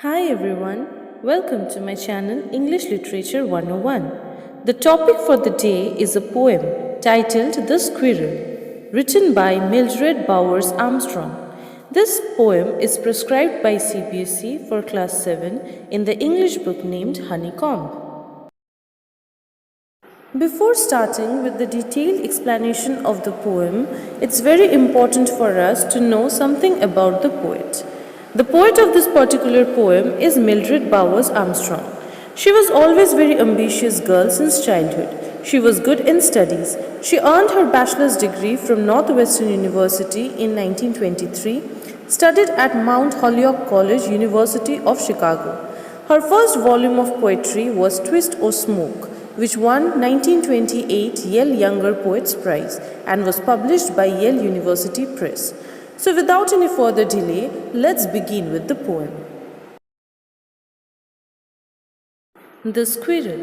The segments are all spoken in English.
Hi everyone, welcome to my channel English Literature 101. The topic for the day is a poem titled The Squirrel, written by Mildred Bowers Armstrong. This poem is prescribed by CBSE for class 7 in the English book named Honeycomb. Before starting with the detailed explanation of the poem, it's very important for us to know something about the poet. The poet of this particular poem is Mildred Bowers Armstrong. She was always very ambitious girl since childhood. She was good in studies. She earned her bachelor's degree from Northwestern University in 1923, studied at Mount Holyoke College, University of Chicago. Her first volume of poetry was Twist or Smoke, which won 1928 Yale Younger Poets Prize and was published by Yale University Press. So without any further delay, let's begin with the poem. The Squirrel.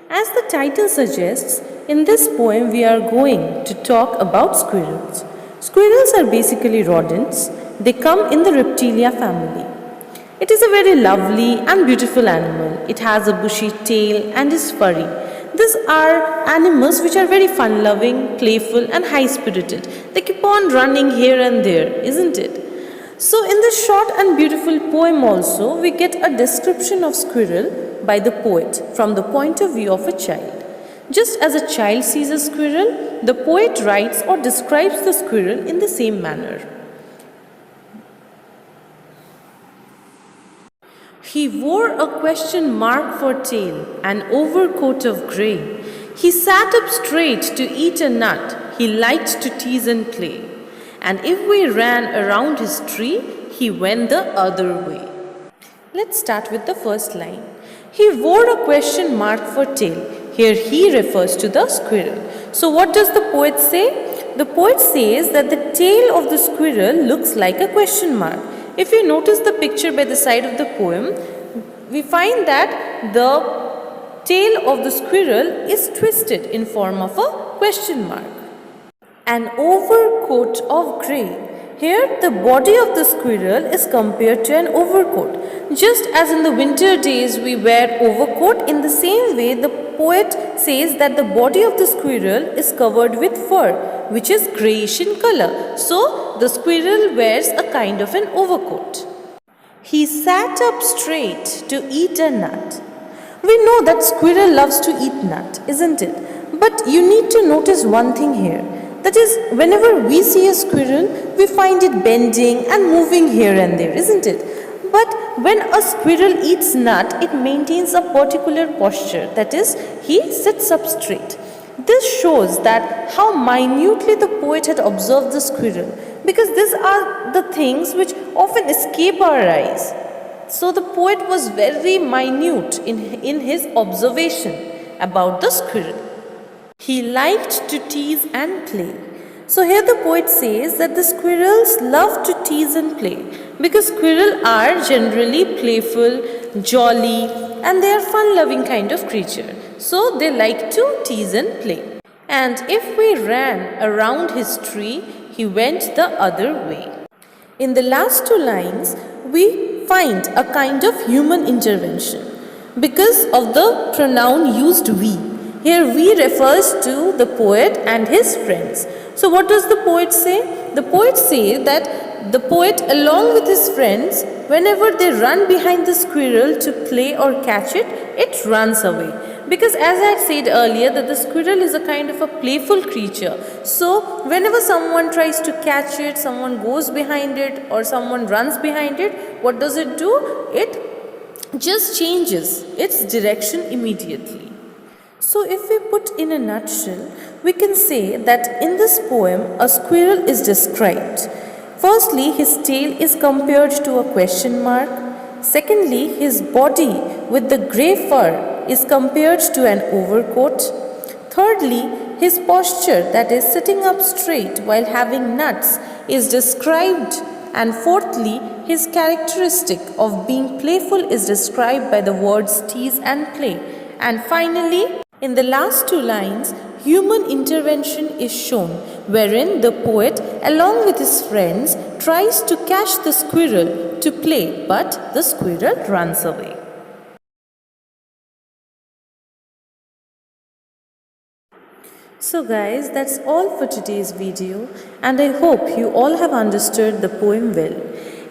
As the title suggests, in this poem we are going to talk about squirrels. Squirrels are basically rodents. They come in the reptilia family. It is a very lovely and beautiful animal. It has a bushy tail and is furry. These are animals which are very fun-loving, playful and high-spirited. They keep on running here and there, isn't it? So in this short and beautiful poem also, we get a description of squirrel by the poet from the point of view of a child. Just as a child sees a squirrel, the poet writes or describes the squirrel in the same manner. He wore a question mark for tail, an overcoat of grey. He sat up straight to eat a nut. He liked to tease and play. And if we ran around his tree, he went the other way. Let's start with the first line. He wore a question mark for tail. Here he refers to the squirrel. So what does the poet say? The poet says that the tail of the squirrel looks like a question mark. If you notice the picture by the side of the poem, we find that the tail of the squirrel is twisted in form of a question mark. An overcoat of grey. Here the body of the squirrel is compared to an overcoat. Just as in the winter days we wear overcoat, in the same way the poet says that the body of the squirrel is covered with fur, which is greyish in color. So the squirrel wears a kind of an overcoat. He sat up straight to eat a nut. We know that squirrel loves to eat nut, isn't it? But you need to notice one thing here. That is, whenever we see a squirrel, we find it bending and moving here and there, isn't it? But when a squirrel eats nut, it maintains a particular posture. That is, he sits up straight. This shows that how minutely the poet had observed the squirrel, because these are the things which often escape our eyes. So the poet was very minute in his observation about the squirrel. He liked to tease and play. So here the poet says that the squirrels love to tease and play, because squirrels are generally playful, jolly, and they are fun-loving kind of creature. So they like to tease and play. And if we ran around his tree, he went the other way. In the last two lines, we find a kind of human intervention because of the pronoun used we. Here we refers to the poet and his friends. So what does the poet say? The poet says that the poet along with his friends, whenever they run behind the squirrel to play or catch it, it runs away. Because as I had said earlier that the squirrel is a kind of a playful creature. So whenever someone tries to catch it, someone goes behind it or someone runs behind it, what does it do? It just changes its direction immediately. So if we put in a nutshell, we can say that in this poem a squirrel is described. Firstly, his tail is compared to a question mark. Secondly, his body with the grey fur is compared to an overcoat. Thirdly, his posture, that is sitting up straight while having nuts, is described. And fourthly, his characteristic of being playful is described by the words tease and play. And finally, in the last two lines, human intervention is shown, wherein the poet, along with his friends, tries to catch the squirrel to play, but the squirrel runs away. So guys, that's all for today's video, and I hope you all have understood the poem well.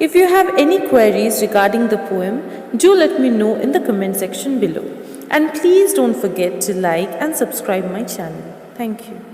If you have any queries regarding the poem, do let me know in the comment section below. And please don't forget to like and subscribe my channel. Thank you.